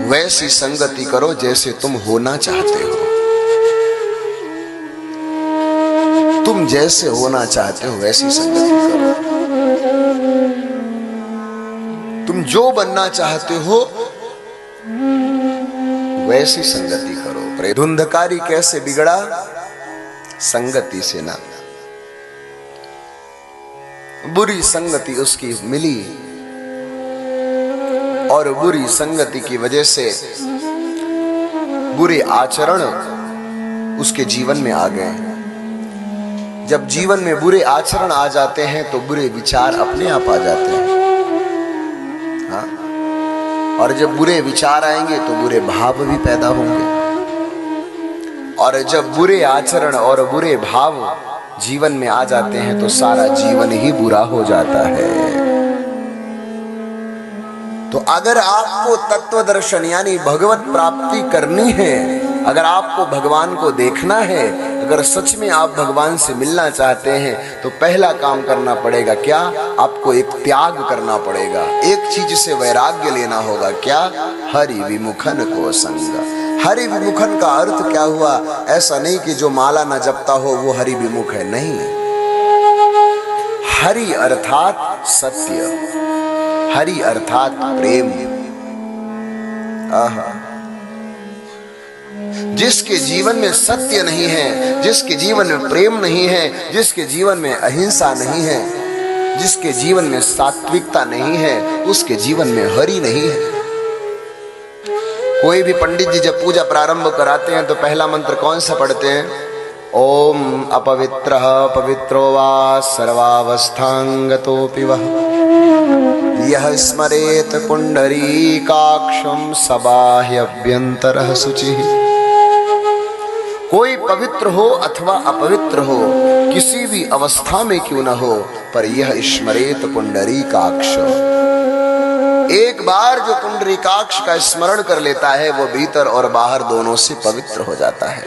वैसी संगति करो जैसे तुम होना चाहते हो। तुम जैसे होना चाहते हो वैसी संगति करो। तुम जो बनना चाहते हो वैसी संगति करो। धुंधकारी कैसे बिगड़ा? संगति से ना। बुरी संगति उसकी मिली और बुरी संगति की वजह से बुरे आचरण उसके जीवन में आ गए। जब जीवन में बुरे आचरण आ जाते हैं तो बुरे विचार अपने आप आ जाते हैं। हाँ? और जब बुरे विचार आएंगे तो बुरे भाव भी पैदा होंगे। और जब बुरे आचरण और बुरे भाव जीवन में आ जाते हैं तो सारा जीवन ही बुरा हो जाता है। तो अगर आपको तत्व दर्शन यानी भगवत प्राप्ति करनी है, अगर आपको भगवान को देखना है, अगर सच में आप भगवान से मिलना चाहते हैं तो पहला काम करना पड़ेगा क्या? आपको एक त्याग करना पड़ेगा। एक चीज से वैराग्य लेना होगा। क्या? हरि विमुखन को संग। हरि विमुखन का अर्थ क्या हुआ? ऐसा नहीं कि जो माला ना जपता हो वो हरि विमुख है, नहीं। हरि अर्थात सत्य, हरि अर्थात प्रेम। आहा, जिसके जीवन में सत्य नहीं है, जिसके जीवन में प्रेम नहीं है, जिसके जीवन में अहिंसा नहीं है, जिसके जीवन में सात्विकता नहीं है, उसके जीवन में हरि नहीं है। कोई भी पंडित जी जब पूजा प्रारंभ कराते हैं तो पहला मंत्र कौन सा पढ़ते हैं? ओम अपवित्रः पवित्रो वा सर्वावस्थांगतोऽपि वः यः स्मरेत पुंडरीकाक्षं सबाह्यभ्यन्तरः शुचिः। कोई पवित्र हो अथवा अपवित्र हो, किसी भी अवस्था में क्यों न हो, पर यह स्मरेत पुंडरीकाक्ष। एक बार जो पुंडरीकाक्ष का स्मरण कर लेता है वो भीतर और बाहर दोनों से पवित्र हो जाता है।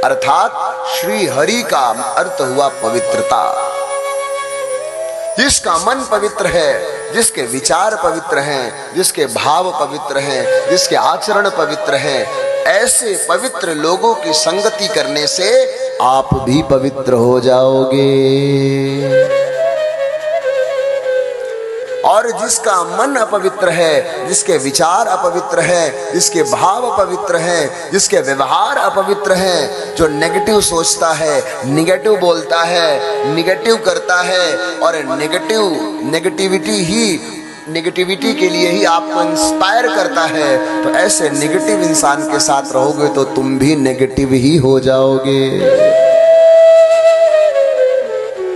अर्थात श्री हरि का अर्थ हुआ पवित्रता। जिसका मन पवित्र है, जिसके विचार पवित्र हैं, जिसके भाव पवित्र हैं, जिसके आचरण पवित्र हैं, ऐसे पवित्र लोगों की संगति करने से आप भी पवित्र हो जाओगे। और जिसका मन अपवित्र है, जिसके विचार अपवित्र है, जिसके भाव अपवित्र हैं, जिसके व्यवहार अपवित्र हैं, जो नेगेटिव सोचता है, निगेटिव बोलता है, निगेटिव करता है और नेगेटिविटी के लिए ही आपको इंस्पायर करता है, तो ऐसे नेगेटिव इंसान के साथ रहोगे तो तुम भी नेगेटिव ही हो जाओगे।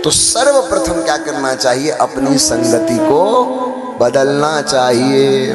तो सर्वप्रथम क्या करना चाहिए? अपनी संगति को बदलना चाहिए।